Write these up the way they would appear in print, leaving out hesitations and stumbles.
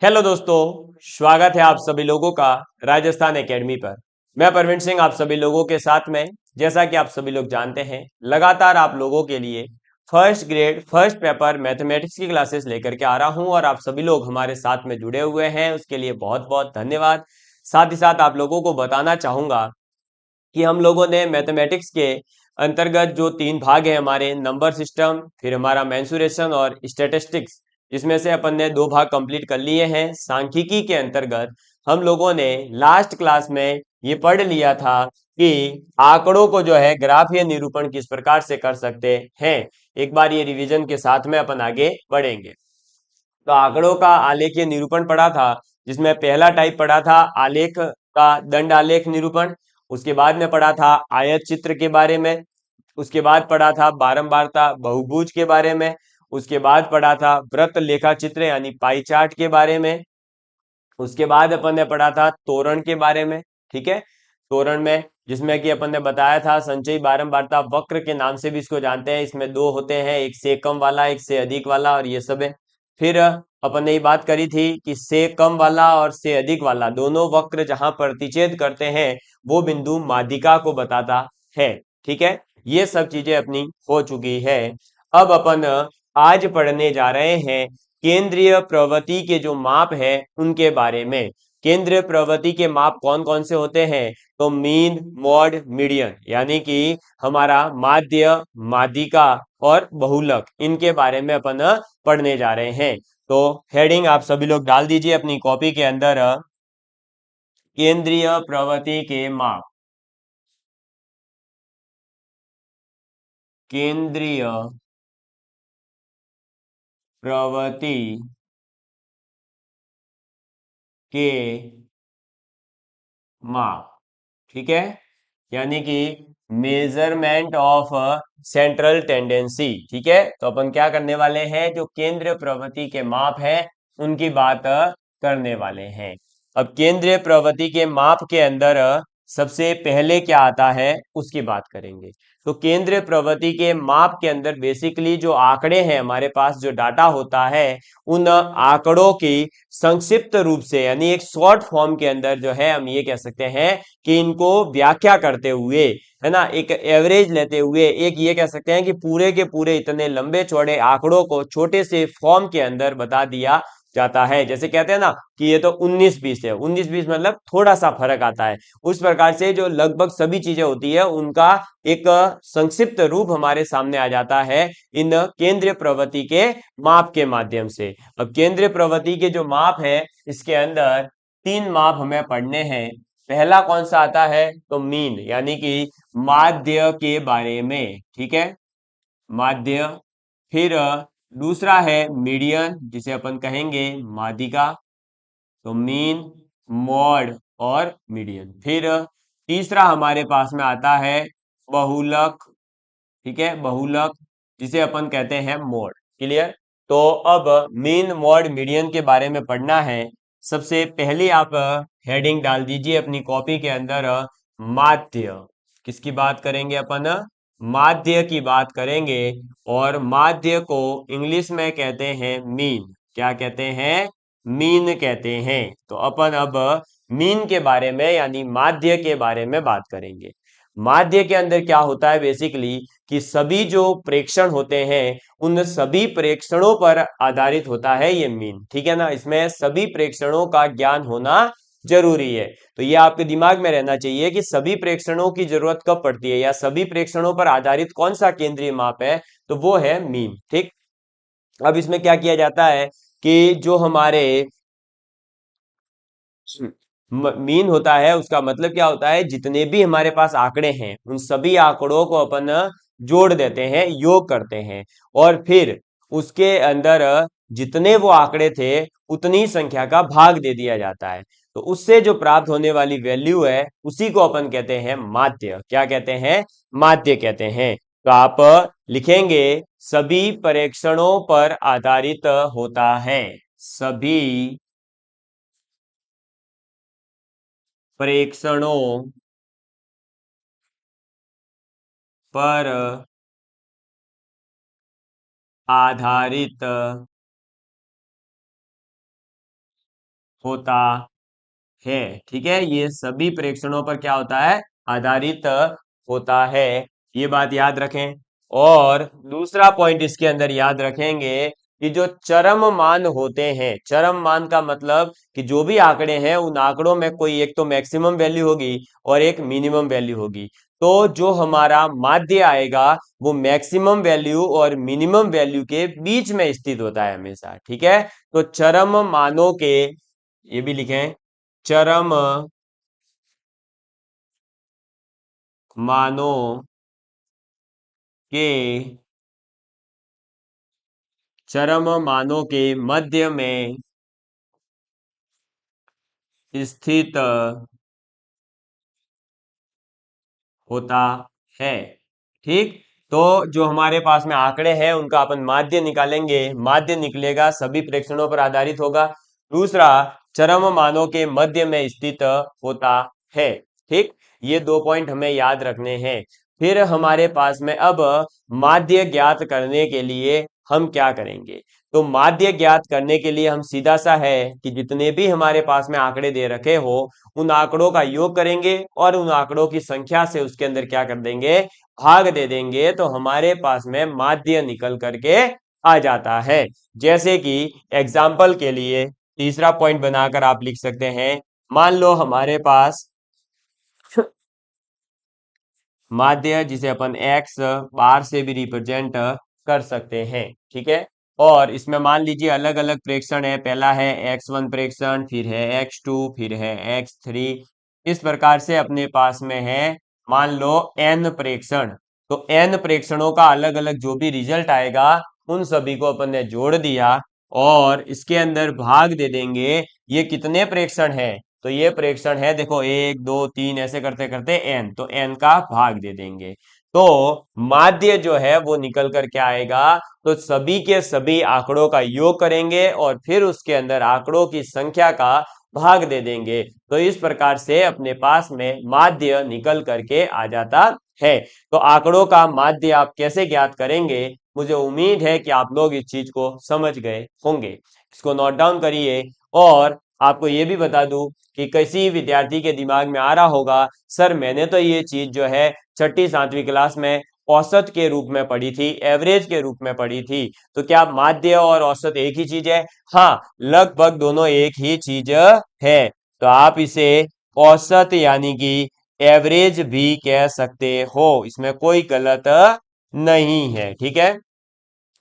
Hello दोस्तों, स्वागत है आप सभी लोगों का राजस्थान एकेडमी पर। मैं परवीन सिंह आप सभी लोगों के साथ में। जैसा कि आप सभी लोग जानते हैं, लगातार आप लोगों के लिए first grade first paper mathematics की क्लासेस लेकर के आ रहा हूं और आप सभी लोग हमारे साथ में जुड़े हुए हैं, उसके लिए बहुत बहुत धन्यवाद। साथ ही साथ आप लोगों को बताना चाहूंगा कि हम लोगों ने मैथमेटिक्स के अंतर्गत जो तीन भाग है हमारे, नंबर सिस्टम, फिर हमारा मेंसुरेशन और स्टैटिस्टिक्स, इसमें से अपन ने दो भाग कंप्लीट कर लिए हैं। सांख्यिकी के अंतर्गत हम लोगों ने लास्ट क्लास में ये पढ़ लिया था कि आंकड़ों को जो है ग्राफीय निरूपण किस प्रकार से कर सकते हैं। एक बार ये रिवीजन के साथ में अपन आगे बढ़ेंगे। तो आंकड़ों का आलेखीय निरूपण पढ़ा था, जिसमें पहला टाइप पढ़ा था आलेख का दंड आलेख निरूपण। उसके बाद में पढ़ा था आयत चित्र के बारे में। उसके बाद पढ़ा था बारंबारता बहुभुज के बारे में। उसके बाद पढ़ा था वृत्त लेखा चित्र यानी पाई चार्ट के बारे में। उसके बाद अपन ने पढ़ा था तोरण के बारे में। ठीक है, तोरण में जिसमें कि अपन ने बताया था संचयी बारंबारता वक्र के नाम से भी इसको जानते हैं। इसमें दो होते हैं, एक से कम वाला, एक से अधिक वाला, और ये सब है। फिर अपन ने ये बात करी थी कि से कम वाला और से अधिक वाला दोनों वक्र जहां प्रतिच्छेद करते हैं वो बिंदु माध्यिका को बताता है। ठीक है, ये सब चीजें अपनी हो चुकी है। अब अपन आज पढ़ने जा रहे हैं केंद्रीय प्रवृत्ति के जो माप है उनके बारे में। केंद्रीय प्रवृत्ति के माप कौन कौन से होते हैं? तो मीन, मॉड, मीडियन, यानी कि हमारा माध्य, माध्यिका और बहुलक, इनके बारे में अपन पढ़ने जा रहे हैं। तो हेडिंग आप सभी लोग डाल दीजिए अपनी कॉपी के अंदर, केंद्रीय प्रवृत्ति के माप। केंद्रीय प्रवृत्ति के माप। ठीक है, यानी कि मेजरमेंट ऑफ सेंट्रल टेंडेंसी। ठीक है, तो अपन क्या करने वाले हैं, जो केंद्रीय प्रवृत्ति के माप है उनकी बात करने वाले हैं। अब केंद्रीय प्रवृत्ति के माप के अंदर सबसे पहले क्या आता है उसकी बात करेंगे। तो केंद्रीय प्रवृत्ति के माप के अंदर बेसिकली जो आंकड़े हैं हमारे पास, जो डाटा होता है, उन आंकड़ों की संक्षिप्त रूप से यानी एक शॉर्ट फॉर्म के अंदर जो है हम ये कह सकते हैं कि इनको व्याख्या करते हुए, है ना, एक एवरेज लेते हुए, एक ये कह सकते हैं कि पूरे के पूरे इतने लंबे चौड़े आंकड़ों को छोटे से फॉर्म के अंदर बता दिया जाता है। जैसे कहते हैं ना कि ये तो 19-20 है, 19-20 मतलब थोड़ा सा फर्क आता है। उस प्रकार से जो लगभग सभी चीजें होती है उनका एक संक्षिप्त रूप हमारे सामने आ जाता है इन केंद्रीय प्रवृत्ति के माप के माध्यम से। अब केंद्रीय प्रवृत्ति के जो माप है, इसके अंदर तीन माप हमें पढ़ने हैं। पहला कौन सा आता है, तो मीन, यानी कि माध्य के बारे में। ठीक है, माध्य। फिर दूसरा है मीडियन, जिसे अपन कहेंगे माध्यिका। तो मीन, मॉड और मीडियन। फिर तीसरा हमारे पास में आता है बहुलक। ठीक है, बहुलक, जिसे अपन कहते हैं मोड। क्लियर? तो अब मीन, मॉड, मीडियन के बारे में पढ़ना है। सबसे पहले आप हेडिंग डाल दीजिए अपनी कॉपी के अंदर, माध्य। किसकी बात करेंगे अपन? माध्य की बात करेंगे। और माध्य को इंग्लिश में कहते हैं मीन। क्या कहते हैं? मीन कहते हैं। तो अपन अब मीन के बारे में यानी माध्य के बारे में बात करेंगे। माध्य के अंदर क्या होता है बेसिकली, कि सभी जो प्रेक्षण होते हैं उन सभी प्रेक्षणों पर आधारित होता है ये मीन। ठीक है ना, इसमें सभी प्रेक्षणों का ज्ञान होना जरूरी है। तो ये आपके दिमाग में रहना चाहिए कि सभी प्रेक्षणों की जरूरत कब पड़ती है या सभी प्रेक्षणों पर आधारित कौन सा केंद्रीय माप है, तो वो है मीन। ठीक, अब इसमें क्या किया जाता है कि जो हमारे मीन होता है, उसका मतलब क्या होता है, जितने भी हमारे पास आंकड़े हैं उन सभी आंकड़ों को अपन जोड़ देते हैं, योग करते हैं, और फिर उसके अंदर जितने वो आंकड़े थे उतनी संख्या का भाग दे दिया जाता है। तो उससे जो प्राप्त होने वाली वैल्यू है उसी को अपन कहते हैं माध्य। क्या कहते हैं? माध्य कहते हैं। तो आप लिखेंगे सभी परीक्षणों पर आधारित होता है। सभी प्रेक्षणों पर आधारित होता है। ठीक है, ये सभी प्रेक्षणों पर क्या होता है, आधारित होता है। ये बात याद रखें। और दूसरा पॉइंट इसके अंदर याद रखेंगे कि जो चरम मान होते हैं, चरम मान का मतलब कि जो भी आंकड़े हैं उन आंकड़ों में कोई एक तो मैक्सिमम वैल्यू होगी और एक मिनिमम वैल्यू होगी। तो जो हमारा माध्य आएगा वो मैक्सिमम वैल्यू और मिनिमम वैल्यू के बीच में स्थित होता है हमेशा। ठीक है, तो चरम मानों के, ये भी लिखें, चरम मानों के, चरम मानों के मध्य में स्थित होता है। ठीक, तो जो हमारे पास में आंकड़े हैं उनका अपन माध्य निकालेंगे, माध्य निकलेगा सभी प्रेक्षणों पर आधारित होगा। दूसरा, चरम मानों के मध्य में स्थित होता है। ठीक, ये दो पॉइंट हमें याद रखने हैं। फिर हमारे पास में अब माध्य ज्ञात करने के लिए हम क्या करेंगे, तो माध्य ज्ञात करने के लिए हम सीधा सा है कि जितने भी हमारे पास में आंकड़े दे रखे हो उन आंकड़ों का योग करेंगे और उन आंकड़ों की संख्या से उसके अंदर क्या कर देंगे, भाग दे देंगे, तो हमारे पास में माध्य निकल करके आ जाता है। जैसे कि एग्जाम्पल के लिए तीसरा पॉइंट बनाकर आप लिख सकते हैं, मान लो हमारे पास माध्य जिसे अपन एक्स बार से भी रिप्रेजेंट कर सकते हैं। ठीक है, और इसमें मान लीजिए अलग अलग प्रेक्षण है, पहला है x1 प्रेक्षण, फिर है x2, फिर है x3। इस प्रकार से अपने पास में है मान लो n प्रेक्षण। तो n प्रेक्षणों का अलग अलग जो भी रिजल्ट आएगा उन सभी को अपन ने जोड़ दिया और इसके अंदर भाग दे देंगे ये कितने प्रेक्षण है, तो ये प्रेक्षण है देखो 1 2 3 ऐसे करते करते n, तो n का भाग दे देंगे। तो माध्य जो है वो निकल कर क्या आएगा, तो सभी के सभी आंकड़ों का योग करेंगे और फिर उसके अंदर आंकड़ों की संख्या का भाग दे देंगे। तो इस प्रकार से अपने पास में माध्य निकल करके आ जाता है। तो आंकड़ों का माध्य आप कैसे ज्ञात करेंगे, मुझे उम्मीद है कि आप लोग इस चीज को समझ गए होंगे। इसको नोट डाउन करिए। और आपको ये भी बता दूं कि किसी विद्यार्थी के दिमाग में आ रहा होगा, सर मैंने तो ये चीज जो है छठी सातवीं क्लास में औसत के रूप में पढ़ी थी, एवरेज के रूप में पढ़ी थी, तो क्या माध्य और औसत एक ही चीज है? हाँ, लगभग दोनों एक ही चीज है। तो आप इसे औसत यानी कि एवरेज भी कह सकते हो, इसमें कोई गलत नहीं है। ठीक है,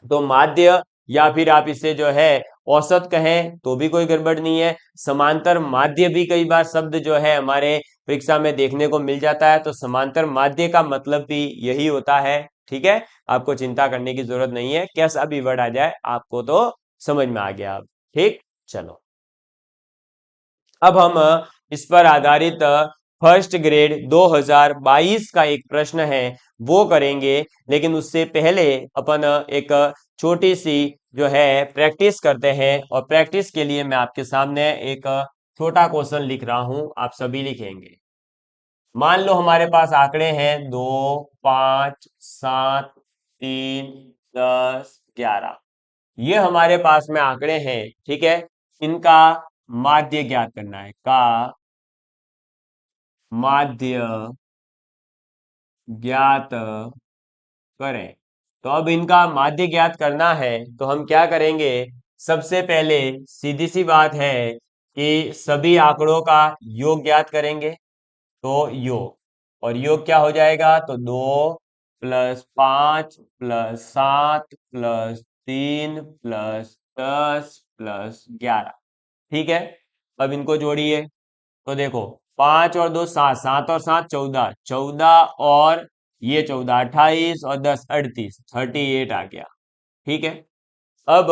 तो माध्य या फिर आप इसे जो है औसत कहें तो भी कोई गड़बड़ नहीं है। समांतर माध्य भी कई बार शब्द जो है हमारे परीक्षा में देखने को मिल जाता है, तो समांतर माध्य का मतलब भी यही होता है। ठीक है, आपको चिंता करने की जरूरत नहीं है, कैसा भी वर्ड आ जाए आपको तो समझ में आ गया अब। ठीक, चलो अब हम इस पर आधारित फर्स्ट ग्रेड 2022 का एक प्रश्न है वो करेंगे, लेकिन उससे पहले अपन एक छोटी सी जो है प्रैक्टिस करते हैं। और प्रैक्टिस के लिए मैं आपके सामने एक छोटा क्वेश्चन लिख रहा हूं, आप सभी लिखेंगे। मान लो हमारे पास आंकड़े हैं 2 5 7 3 10 11, ये हमारे पास में आंकड़े हैं। ठीक है, इनका माध्य ज्ञात करना है, का माध्य ज्ञात करें। तो अब इनका माध्य ज्ञात करना है तो हम क्या करेंगे, सबसे पहले सीधी सी बात है कि सभी आंकड़ों का योग ज्ञात करेंगे। तो योग, और योग क्या हो जाएगा, तो 2 + 5 + 7 + 3 + 10 + 11। ठीक है, अब इनको जोड़िए। तो देखो 5 और 2 7, 7 और 7 14, 14 और ये 14 28 और 10 38, 38 आ गया। ठीक है, अब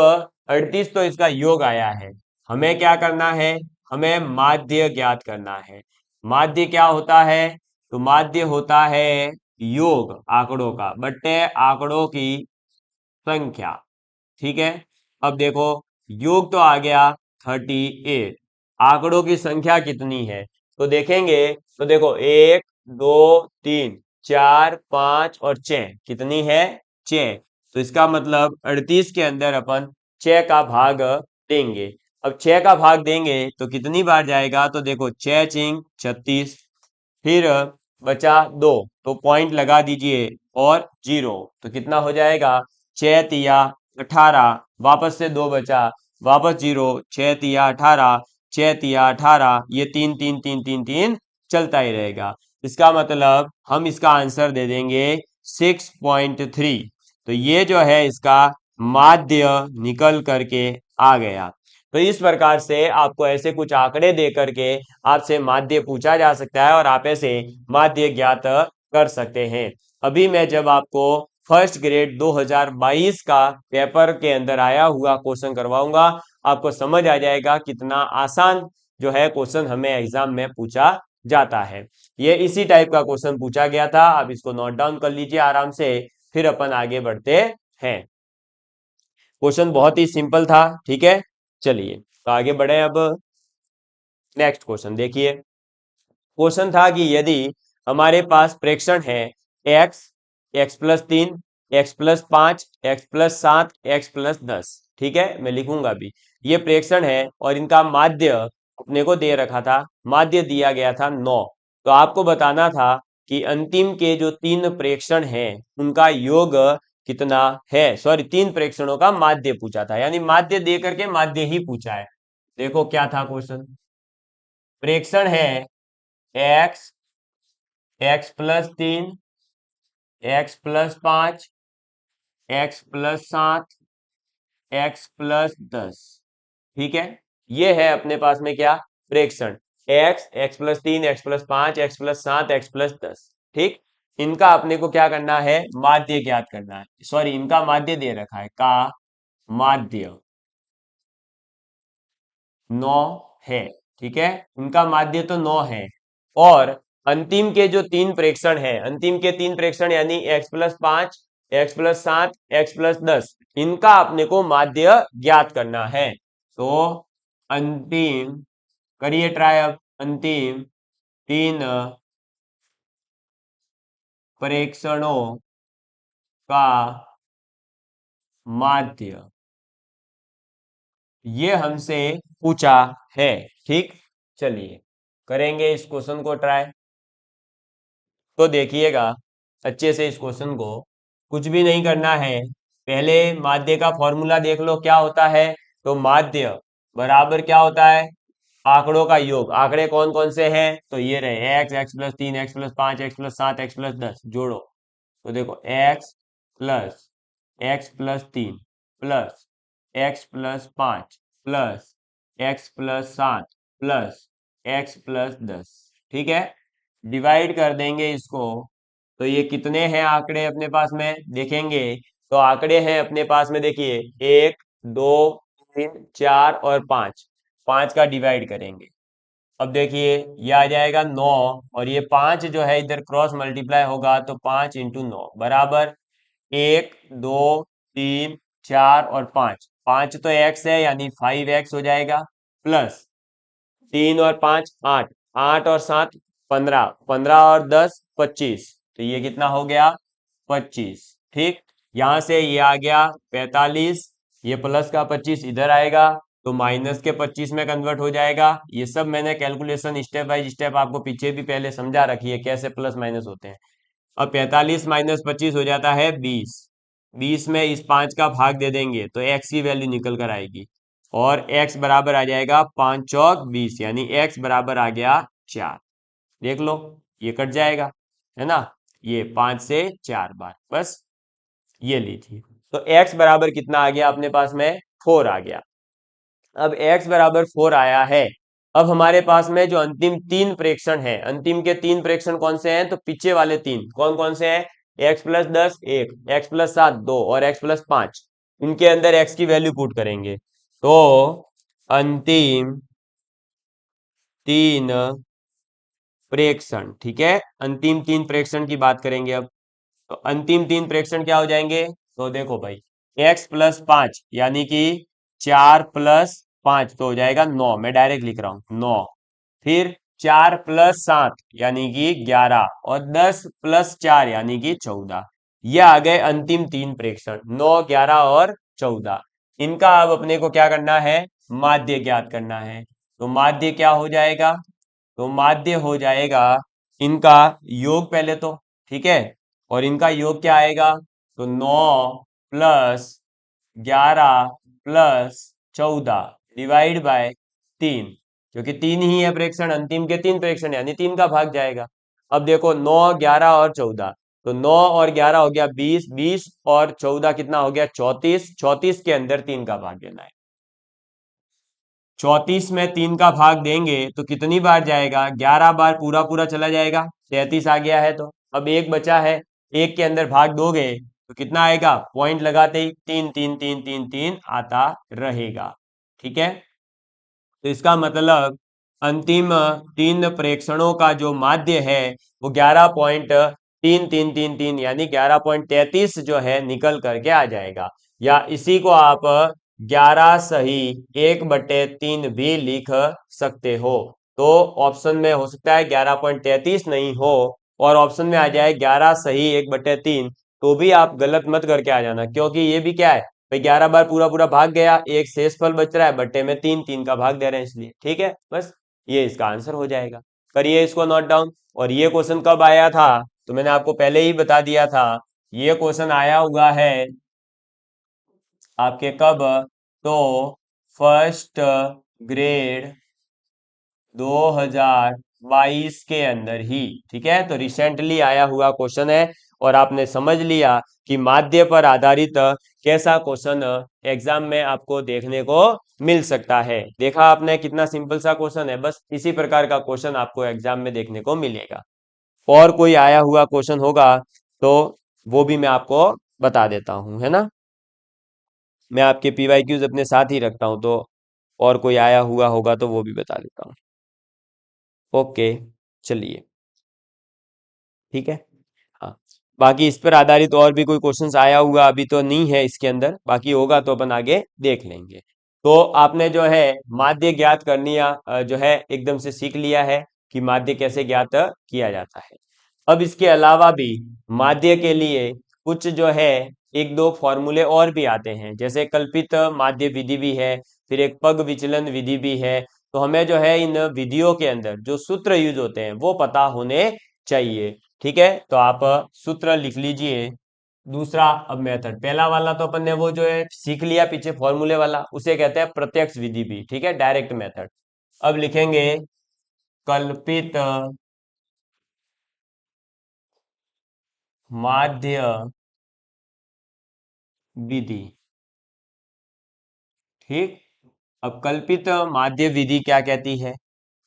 38 तो इसका योग आया है, हमें क्या करना है, हमें माध्य ज्ञात करना है। माध्य क्या होता है, तो माध्य होता है योग आंकड़ों का बट्टे आंकड़ों की संख्या। ठीक है, अब देखो योग तो आ गया 38, आंकड़ों की संख्या कितनी है, तो देखेंगे। तो देखो 1 2 3 4 5 और 6 कितनी है, 6। तो इसका मतलब 38 के अंदर अपन 6 का भाग देंगे। अब 6 का भाग देंगे तो कितनी बार जाएगा, तो देखो 6 चिंग 36, फिर बचा 2, तो पॉइंट लगा दीजिए और 0, तो कितना हो जाएगा 6 तिया 18, वापस से 2 बचा, वापस 0, 6 तिया 18, 6 तिया 18, ये 3 3 3 3 3 चलता ही रहेगा। इसका मतलब हम इसका आंसर दे देंगे 6.3। तो ये जो है इसका माध्य निकल करके आ गया। तो इस प्रकार से आपको ऐसे कुछ आंकड़े दे करके आपसे माध्य पूछा जा सकता है और आप ऐसे माध्य ज्ञात कर सकते हैं। अभी मैं जब आपको फर्स्ट ग्रेड 2022 का पेपर के अंदर आया हुआ क्वेश्चन करवाऊंगा, आपको समझ आ जाएगा कितना आसान जो है क्वेश्चन हमें एग्जाम में पूछा जाता है। ये इसी टाइप का क्वेश्चन पूछा गया था, आप इसको नोट डाउन कर लीजिए आराम से, फिर अपन आगे बढ़ते हैं। क्वेश्चन बहुत ही सिंपल था, ठीक है। चलिए तो आगे बढ़े। अब नेक्स्ट क्वेश्चन देखिए। क्वेश्चन था कि यदि हमारे पास प्रेक्षण है x, x+3, x+5, x+7, x+10, ठीक है, मैं लिखूंगा भी। ये प्रेक्षण है और इनका माध्य अपने को दे रखा था, माध्य दिया गया था 9। तो आपको बताना था कि अंतिम के जो 3 प्रेक्षण हैं उनका योग कितना है। सॉरी, 3 प्रेक्षणों का माध्य पूछा था, यानी माध्य दे करके माध्य ही पूछा है। देखो क्या था क्वेश्चन। प्रेक्षण है x, x+3, x+5, x+7, x+10, ठीक है। ये है अपने पास में क्या, प्रेक्षण x, x+3, x+5, x+7, x+10, ठीक। इनका अपने को क्या करना है, माध्य ज्ञात करना है। सॉरी, इनका माध्य दे रखा है, का माध्य 9 है, ठीक है। इनका माध्य तो 9 है, और अंतिम के जो 3 प्रेक्षण है, अंतिम के 3 प्रेक्षण यानी x+5, x+7, x+10, इनका अपने को माध्य ज्ञात करना है। तो अंतिम करिए ट्राई। अब अंतिम 3 प्रेक्षणों का माध्य, ये हमसे पूछा है, ठीक। चलिए करेंगे इस क्वेश्चन को ट्राई। तो देखिएगा अच्छे से इस क्वेश्चन को, कुछ भी नहीं करना है, पहले माध्य का फॉर्मूला देख लो क्या होता है। तो माध्य बराबर क्या होता है, आंकड़ों का योग। आंकड़े कौन कौन से हैं, तो ये रहे x, x+3, x+5, x+7, x+10, जोड़ो। तो देखो x+3 x+5 x+7 x+10, ठीक है। डिवाइड कर देंगे इसको, तो ये कितने हैं आंकड़े अपने पास में देखेंगे। तो आंकड़े हैं अपने पास में, देखिए 1, 2, 3, 4 और 5। 5 का डिवाइड करेंगे, अब देखिए ये आ जाएगा 9, और ये 5 जो है इधर क्रॉस मल्टीप्लाई होगा, तो 5 × 9 बराबर 1, 2, 3, 4 और 5। 5 तो x है यानी 5x हो जाएगा, प्लस 3 और 5 8, 8 और 7 15, 15 और 10 25, तो ये कितना हो गया 25, ठीक। यहां से ये आ गया 45, ये प्लस का 25 इधर आएगा, तो माइनस के 25 में कन्वर्ट हो जाएगा। ये सब मैंने कैलकुलेशन स्टेप बाय स्टेप आपको पीछे भी पहले समझा रखी है कैसे प्लस माइनस होते हैं। अब 45 - 25 हो जाता है 20, 20 में इस 5 का भाग दे देंगे तो x की वैल्यू निकल कर आएगी, और x बराबर आ जाएगा 5 चौक 20, यानी x बराबर आ गया 4। देख लो ये कट जाएगा, है ना, ये 5 से 4 बार, बस ये लीजिए। तो x बराबर कितना आ गया अपने पास में, 4 आ गया। अब x बराबर 4 आया है। अब हमारे पास में जो अंतिम 3 प्रेक्षण है, अंतिम के 3 प्रेक्षण कौन से हैं, तो पीछे वाले 3 कौन कौन से हैं, x+10 1, x+7 2 और x+5। इनके अंदर x की वैल्यू पुट करेंगे, तो अंतिम 3 प्रेक्षण, ठीक है, अंतिम 3 प्रेक्षण की बात करेंगे अब। तो अंतिम 3 प्रेक्षण क्या हो जाएंगे, तो देखो भाई x+5 यानी कि 4+5 तो हो जाएगा 9, मैं डायरेक्ट लिख रहा हूं 9, फिर 4+7 यानी कि 11, और 10+4 यानी कि 14। ये आ गए अंतिम 3 प्रेक्षण, 9, 11 और 14। इनका अब अपने को क्या करना है, माध्य ज्ञात करना है। तो माध्य क्या हो जाएगा, तो माध्य हो जाएगा इनका योग पहले तो, ठीक है। और इनका योग क्या आएगा, तो 9 + 11 + 14 डिवाइड बाय 3, क्योंकि 3 ही है प्रेक्षण, अंतिम के 3 प्रेक्षण यानी 3 का भाग जाएगा। अब देखो 9, 11 और 14, तो 9 और 11 हो गया 20, 20 और 14 कितना हो गया 34, 34 के अंदर 3 का भाग देना है। 34 में 3 का भाग देंगे तो कितनी बार जाएगा, 11 बार पूरा पूरा चला जाएगा, 33 आ गया है। तो अब एक बचा है, एक के अंदर भाग दोगे तो कितना आएगा, पॉइंट लगाते ही 3 3 3 3 3 आता रहेगा, ठीक है। तो इसका मतलब अंतिम 3 प्रेक्षणों का जो माध्य है वो 11.3333 यानी 11.33 जो है निकल करके आ जाएगा। या इसी को आप 11 सही 1/3 भी लिख सकते हो। तो ऑप्शन में हो सकता है 11.33 नहीं हो और ऑप्शन में आ जाए 11 सही 1/3, तो भी आप गलत मत करके आ जाना, क्योंकि ये भी क्या है भाई, 11 बार पूरा पूरा भाग गया, एक शेष फल बच रहा है, बट्टे में 3 3 का भाग दे रहे हैं इसलिए, ठीक है। बस ये इसका आंसर हो जाएगा। करिए इसको नोट डाउन। और ये क्वेश्चन कब आया था, तो मैंने आपको पहले ही बता दिया था, ये क्वेश्चन आया हुआ है आपके कब, तो फर्स्ट ग्रेड 2022 के अंदर ही, ठीक है। तो रिसेंटली आया हुआ क्वेश्चन है और आपने समझ लिया कि माध्य पर आधारित कैसा क्वेश्चन एग्जाम में आपको देखने को मिल सकता है। देखा आपने कितना सिंपल सा क्वेश्चन है, बस इसी प्रकार का क्वेश्चन आपको एग्जाम में देखने को मिलेगा। और कोई आया हुआ क्वेश्चन होगा तो वो भी मैं आपको बता देता हूं, है ना। मैं आपके पीवाईक्यूज अपने साथ ही रखता हूं, तो और कोई आया हुआ होगा तो वो भी बता देता हूँ। ओके, चलिए, ठीक है। हाँ, बाकी इस पर आधारित और भी कोई क्वेश्चंस आया हुआ अभी तो नहीं है इसके अंदर, बाकी होगा तो अपन आगे देख लेंगे। तो आपने जो है माध्य ज्ञात करनी जो है एकदम से सीख लिया है कि माध्य कैसे ज्ञात किया जाता है। अब इसके अलावा भी माध्य के लिए कुछ जो है एक दो फॉर्मूले और भी आते हैं, जैसे कल्पित माध्य विधि भी है, फिर एक पग विचलन विधि भी है। तो हमें जो है इन विधियों के अंदर जो सूत्र यूज होते हैं वो पता होने चाहिए, ठीक है। तो आप सूत्र लिख लीजिए। दूसरा अब मेथड, पहला वाला तो अपन ने वो जो है सीख लिया पीछे फॉर्मूले वाला, उसे कहते हैं प्रत्यक्ष विधि भी, ठीक है, डायरेक्ट मेथड। अब लिखेंगे कल्पित माध्य विधि, ठीक। अब कल्पित माध्य विधि क्या कहती है,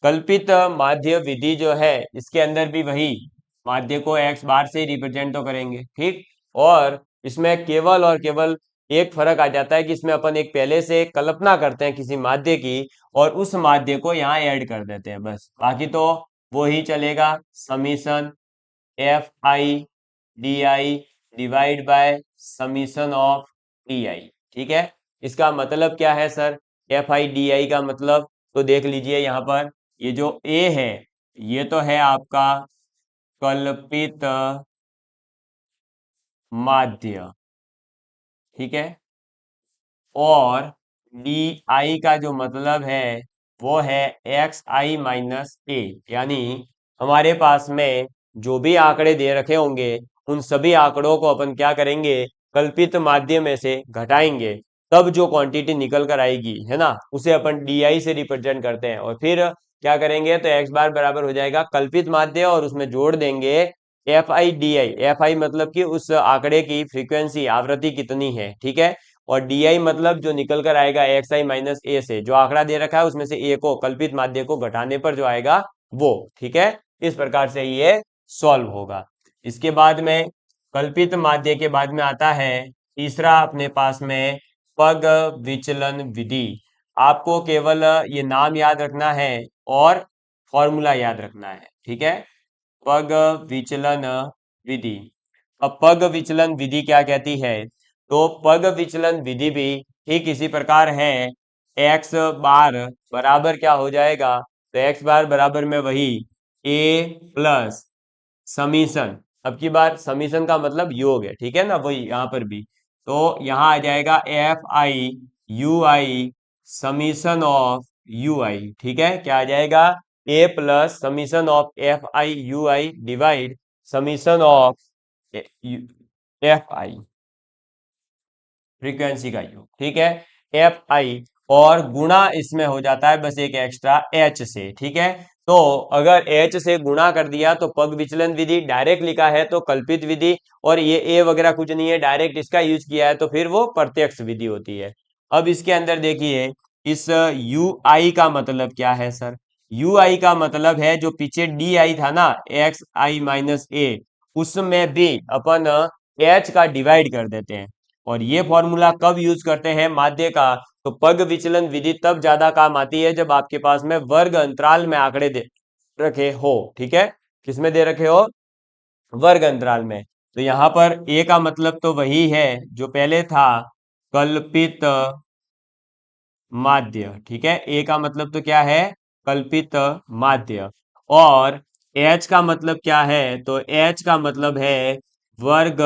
कल्पित माध्य विधि जो है इसके अंदर भी वही माध्य को एक्स बार से रिप्रेजेंट तो करेंगे, ठीक। और इसमें केवल और केवल एक फर्क आ जाता है कि इसमें अपन एक पहले से कल्पना करते हैं किसी माध्य की और उस माध्य को यहाँ ऐड कर देते हैं, बस। बाकी तो वो ही चलेगा, summation Fi/di divide by summation of di, ठीक है। इसका मतलब क्या है सर, Fi/di का मतलब तो देख लीजिए यहाँ पर, ये जो a है ये तो है आपका कल्पित माध्य, ठीक है। और di का जो मतलब है वो है xi-a, यानी हमारे पास में जो भी आंकड़े दे रखे होंगे उन सभी आंकड़ों को अपन क्या करेंगे, कल्पित माध्य में से घटाएंगे, तब जो क्वांटिटी निकल कर आएगी है ना, उसे अपन di से रिप्रेजेंट करते हैं। और फिर क्या करेंगे, तो x बार बराबर हो जाएगा कल्पित माध्य और उसमें जोड़ देंगे Fi/di। Fi मतलब कि उस आंकड़े की फ्रीक्वेंसी आवृत्ति कितनी है, ठीक है। और di मतलब जो निकल कर आएगा xi-a से, जो आंकड़ा दे रखा है उसमें से a को, कल्पित माध्य को घटाने पर जो आएगा वो, ठीक है। इस प्रकार से ये सॉल्व होगा। इसके बाद में कल्पित माध्य के बाद में आता है तीसरा अपने पास में पग विचलन विधि। आपको केवल ये नाम याद रखना है और फॉर्मूला याद रखना है, ठीक है। पग विचलन विधि। अब पग विचलन विधि क्या कहती है, तो पग विचलन विधि भी ठीक इसी प्रकार है। एक्स बार बराबर क्या हो जाएगा, तो एक्स बार बराबर में वही a प्लस समीशन, अब की बार समीशन का मतलब योग है, ठीक है ना, वही यहाँ पर भी। तो यहाँ आ जाएगा Fi U I summation of U I, ठीक है, क्या आ जाएगा, A plus summation of F I U I divide summation of F I frequency का योग, ठीक है, एफ आई, और गुणा इसमें हो जाता है बस एक एक्स्ट्रा एच से, ठीक है। तो अगर एच से गुणा कर दिया तो पग विचलन विधि, डायरेक्ट लिखा है तो कल्पित विधि, और ये ए वगैरह कुछ नहीं है, डायरेक्ट इसका यूज किया है तो फिर वो प्रत्यक्ष विधि होती है। अब इसके अंदर देखिए, इस यू आई का मतलब क्या है सर, यू आई का मतलब है जो पीछे डी आई था ना, एक्स आई माइनस ए, उसमें भी अपन एच का डिवाइड कर देते हैं। और ये फॉर्मूला कब यूज करते हैं माध्य का, तो पग विचलन विधि तब ज्यादा काम आती है जब आपके पास में वर्ग अंतराल में आंकड़े दे रखे हो, ठीक है, किसमें दे रखे हो, वर्ग अंतराल में। तो यहां पर ए का मतलब तो वही है जो पहले था, कल्पित माध्य, ठीक है, ए का मतलब तो क्या है, कल्पित माध्य। और एच का मतलब क्या है, तो एच का मतलब है वर्ग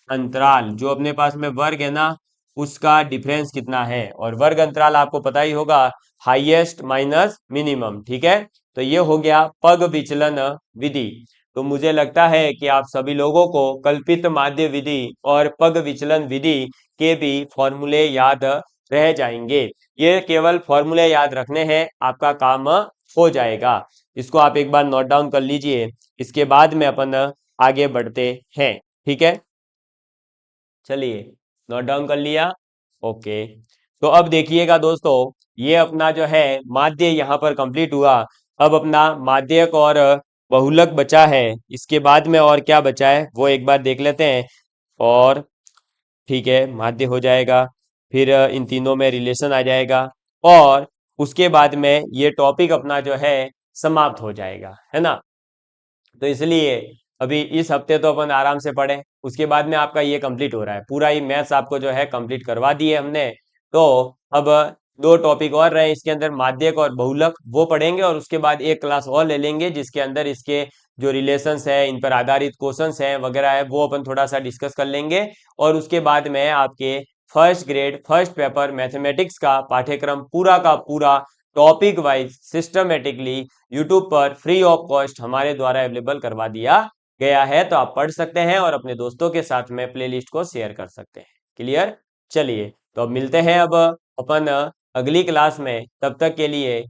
अंतराल, जो अपने पास में वर्ग है ना, उसका डिफरेंस कितना है, और वर्ग अंतराल आपको पता ही होगा, हाईएस्ट माइनस मिनिमम, ठीक है। तो ये हो गया पग विचलन विधि। तो मुझे लगता है कि आप सभी लोगों को कल्पित माध्य विधि और पग विचलन विधि के भी फॉर्मूले याद रह जाएंगे। ये केवल फॉर्मूले याद रखने हैं, आपका काम हो जाएगा। इसको आप एक बार नोट डाउन कर लीजिए, इसके बाद में अपन आगे बढ़ते हैं, ठीक है। चलिए, नोट डाउन कर लिया, ओके। तो अब देखिएगा दोस्तों, ये अपना जो है माध्य यहाँ पर कंप्लीट हुआ। अब अपना माध्यक और बहुलक बचा है, इसके बाद में और क्या बचा है वो एक बार देख लेते हैं। और ठीक है, माध्य हो जाएगा, फिर इन तीनों में रिलेशन आ जाएगा, और उसके बाद में ये टॉपिक अपना जो है समाप्त हो जाएगा, है ना। तो इसलिए अभी इस हफ्ते तो अपन आराम से पढ़े, उसके बाद में आपका ये कंप्लीट हो रहा है, पूरा ही मैथ्स आपको जो है कंप्लीट करवा दिए हमने। तो अब दो टॉपिक और रहे इसके अंदर, माध्यक और बहुलक, वो पढ़ेंगे, और उसके बाद एक क्लास और ले लेंगे जिसके अंदर इसके जो रिलेशंस है, इन पर आधारित क्वेश्चंस हैं वगैरह है, वो अपन थोड़ा सा डिस्कस कर लेंगे। और उसके बाद में आपके first grade first paper mathematics का पाठ्यक्रम पूरा का पूरा टॉपिक वाइज सिस्टमेटिकली यूट्यूब पर फ्री ऑफ कॉस्ट हमारे द्वारा अवेलेबल करवा दिया गया है। तो आप पढ़ सकते हैं और अपने दोस्तों के साथ में प्लेलिस्ट को शेयर कर सकते हैं। क्लियर, चलिए, तो अब मिलते हैं अब अपन अगली क्लास में, तब तक के लिए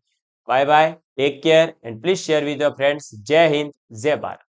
bye bye, take care and please share with your friends. जय हिंद, जय भारत।